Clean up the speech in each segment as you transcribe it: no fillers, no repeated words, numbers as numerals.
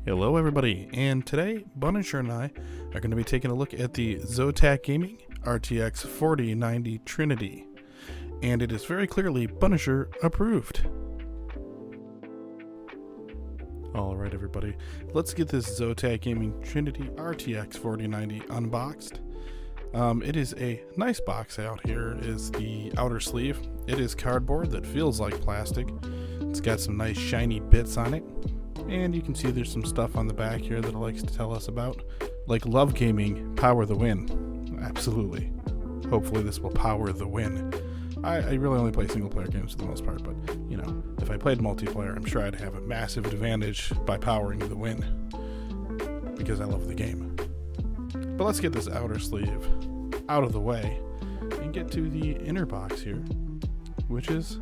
Hello everybody, and today Bunisher and I are going to be taking a look at the Zotac Gaming RTX 4090 Trinity, and it is very clearly Bunisher approved. Alright everybody, let's get this Zotac Gaming Trinity RTX 4090 unboxed. It is a nice box out. Here is the outer sleeve. It is cardboard that feels like plastic. It's got some nice shiny bits on it. And you can see there's some stuff on the back here that it likes to tell us about. Like love gaming, power the win. Absolutely. Hopefully this will power the win. I really only play single player games for the most part, but you know, if I played multiplayer, I'm sure I'd have a massive advantage by powering the win. Because I love the game. But let's get this outer sleeve out of the way and get to the inner box here, which is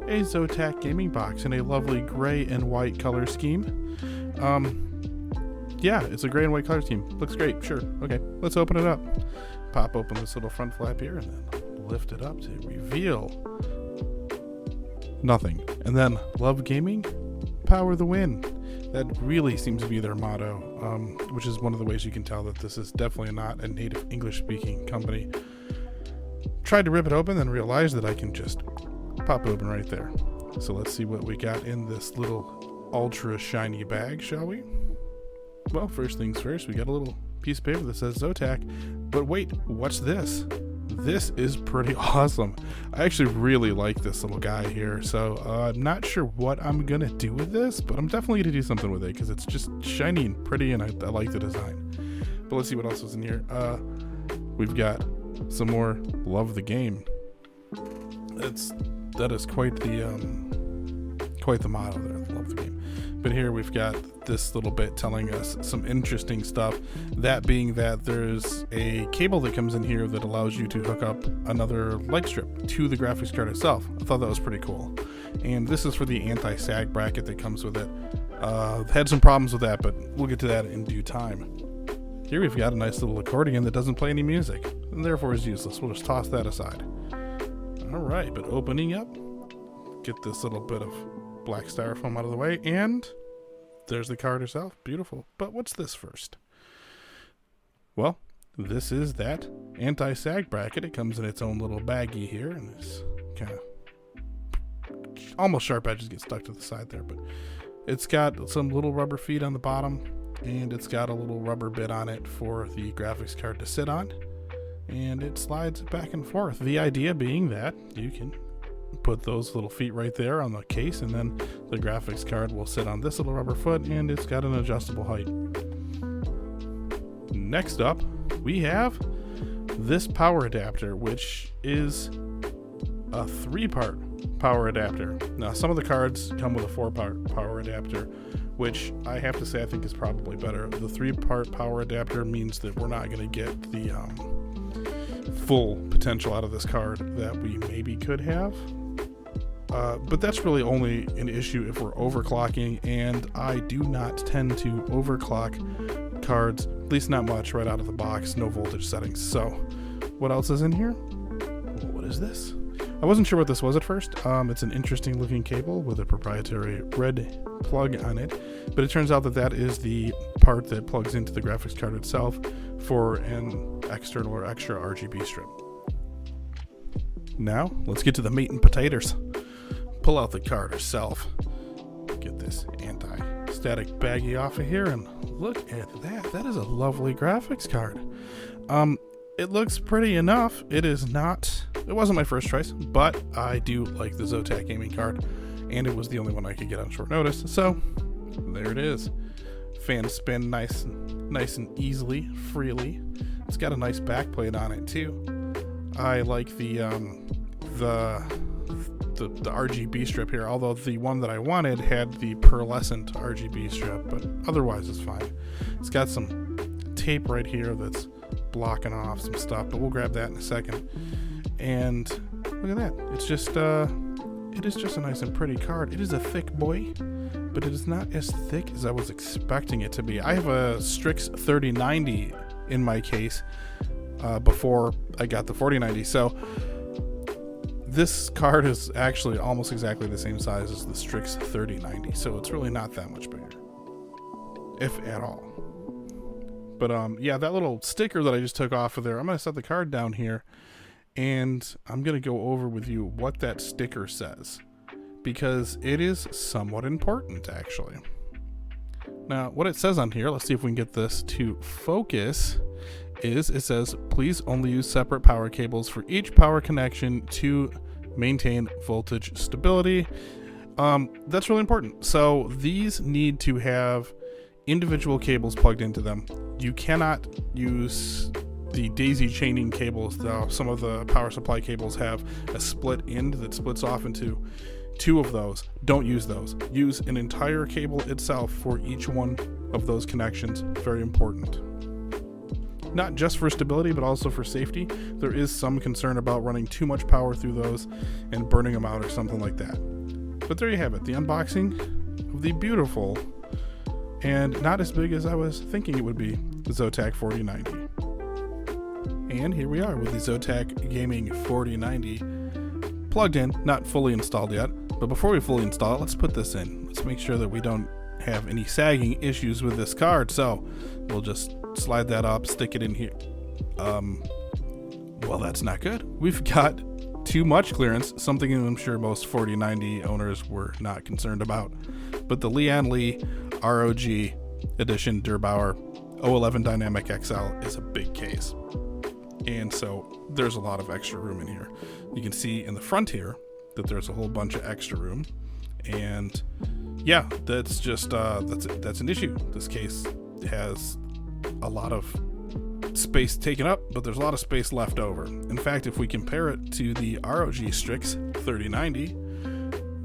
a Zotac gaming box in a lovely gray and white color scheme. Yeah, it's a gray and white color scheme. Looks great, sure. Okay, let's open it up. Pop open this little front flap here and then lift it up to reveal nothing. And then, love gaming, power the win. That really seems to be their motto, which is one of the ways you can tell that this is definitely not a native English speaking company. Tried to rip it open and realized that I can just pop it open right there. So let's see what we got in this little ultra shiny bag, shall we? Well, first things first, we got a little piece of paper that says Zotac. But wait, what's this? This is pretty awesome. I actually really like this little guy here. So I'm not sure what I'm gonna do with this, but I'm definitely gonna do something with it because it's just shiny and pretty, and I like the design. But let's see what else is in here. We've got some more love the game. That is quite the motto there. Love the game. But here we've got this little bit telling us some interesting stuff. That being that there's a cable that comes in here that allows you to hook up another leg strip to the graphics card itself. I thought that was pretty cool. And this is for the anti-sag bracket that comes with it. Had some problems with that, but we'll get to that in due time. Here we've got a nice little accordion that doesn't play any music, and therefore is useless. We'll just toss that aside. Alright, but opening up, get this little bit of black styrofoam out of the way, and there's the card itself. Beautiful. But what's this first? Well, this is that anti-sag bracket. It comes in its own little baggie here, and this kind of almost sharp edges get stuck to the side there, but it's got some little rubber feet on the bottom, and it's got a little rubber bit on it for the graphics card to sit on. And it slides back and forth. The idea being that you can put those little feet right there on the case, and then the graphics card will sit on this little rubber foot, and it's got an adjustable height. Next up, we have this power adapter, which is a 3-part power adapter. Now, some of the cards come with a 4-part power adapter, which I have to say I think is probably better. The 3-part power adapter means that we're not going to get the full potential out of this card that we maybe could have, but that's really only an issue if we're overclocking, and I do not tend to overclock cards, at least not much right out of the box, no voltage settings. So what else is in here? What is this? I wasn't sure what this was at first. It's an interesting looking cable with a proprietary red plug on it, but it turns out that that is the part that plugs into the graphics card itself for an external or extra RGB strip. Now, let's get to the meat and potatoes. Pull out the card itself. Get this anti-static baggie off of here, and look at that. That is a lovely graphics card. It looks pretty enough. It wasn't my first choice, but I do like the Zotac gaming card, and it was the only one I could get on short notice, so there it is. Fan spin nice and easily, freely. It's got a nice back plate on it too. I like the RGB strip here, although the one that I wanted had the pearlescent RGB strip, but otherwise it's fine. It's got some tape right here that's blocking off some stuff, but we'll grab that in a second. And look at that. It is just a nice and pretty card. It is a thick boy, but it is not as thick as I was expecting it to be. I have a Strix 3090 in my case before I got the 4090, so this card is actually almost exactly the same size as the Strix 3090, so it's really not that much bigger. if at all. But yeah, that little sticker that I just took off of there, I'm going to set the card down here, and I'm going to go over with you what that sticker says, because it is somewhat important, actually. Now, what it says on here, let's see if we can get this to focus, is it says, please only use separate power cables for each power connection to maintain voltage stability. That's really important. So these need to have individual cables plugged into them. You cannot use the daisy chaining cables, though. Some of the power supply cables have a split end that splits off into two of those. Don't use those. Use an entire cable itself for each one of those connections. Very important. Not just for stability, but also for safety. There is some concern about running too much power through those and burning them out or something like that. But there you have it, the unboxing of the beautiful and not as big as I was thinking it would be, the Zotac 4090. And here we are with the Zotac Gaming 4090 plugged in, not fully installed yet. But before we fully install it, let's put this in. Let's make sure that we don't have any sagging issues with this card. So we'll just slide that up, stick it in here. Well, that's not good. We've got too much clearance, something I'm sure most 4090 owners were not concerned about. But the Lian ROG Edition Durbauer 011 Dynamic XL is a big case. And so there's a lot of extra room in here. You can see in the front here that there's a whole bunch of extra room. And yeah, that's just, that's an issue. This case has a lot of space taken up, but there's a lot of space left over. In fact, if we compare it to the ROG Strix 3090,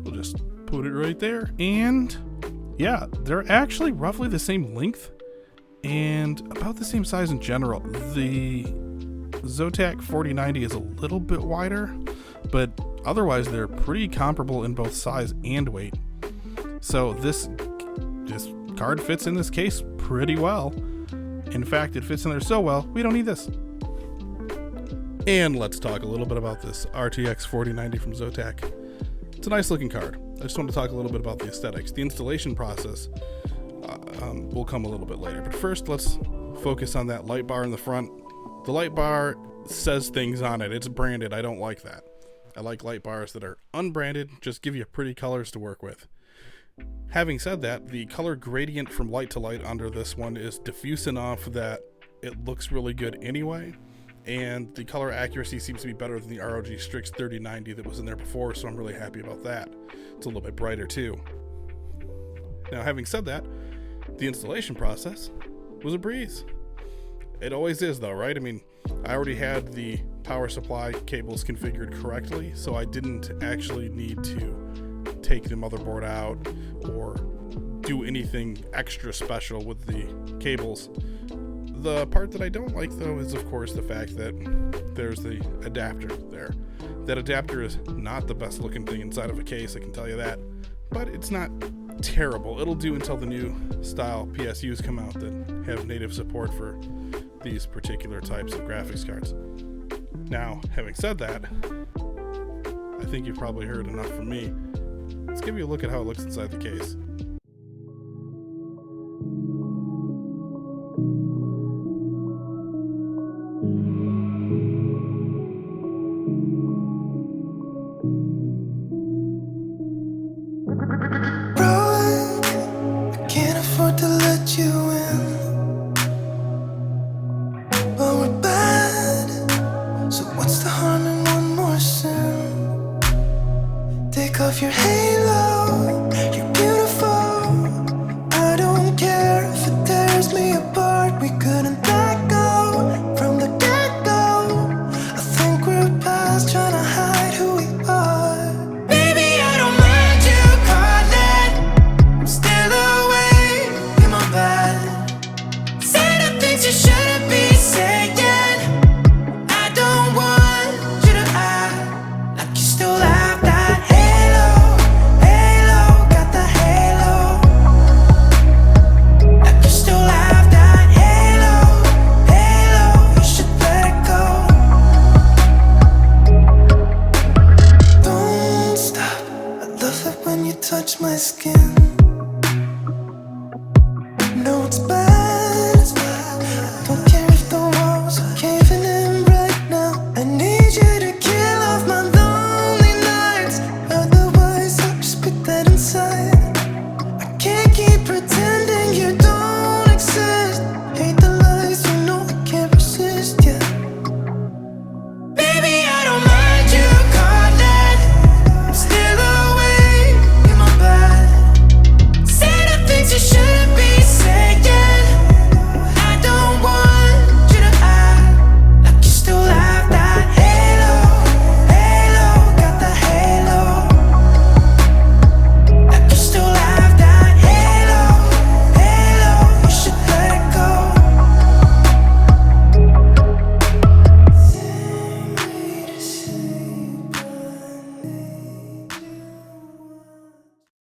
we'll just put it right there, and yeah, they're actually roughly the same length and about the same size in general. The Zotac 4090 is a little bit wider, but otherwise they're pretty comparable in both size and weight. So this card fits in this case pretty well. In fact, it fits in there so well, we don't need this. And let's talk a little bit about this RTX 4090 from Zotac. It's a nice looking card. I just want to talk a little bit about the aesthetics. The installation process will come a little bit later. But first, let's focus on that light bar in the front. The light bar says things on it. It's branded. I don't like that. I like light bars that are unbranded, just give you pretty colors to work with. Having said that, the color gradient from light to light under this one is diffuse enough that it looks really good anyway, and the color accuracy seems to be better than the ROG Strix 3090 that was in there before, so I'm really happy about that. It's a little bit brighter too. Now, having said that, the installation process was a breeze. It always is though, right? I mean, I already had the power supply cables configured correctly, so I didn't actually need to take the motherboard out or do anything extra special with the cables. The part that I don't like though is of course the fact that there's the adapter there. That adapter is not the best looking thing inside of a case, I can tell you that, but it's not terrible. It'll do until the new style PSUs come out that have native support for these particular types of graphics cards. Now, having said that, I think you've probably heard enough from me. Let's give you a look at how it looks inside the case.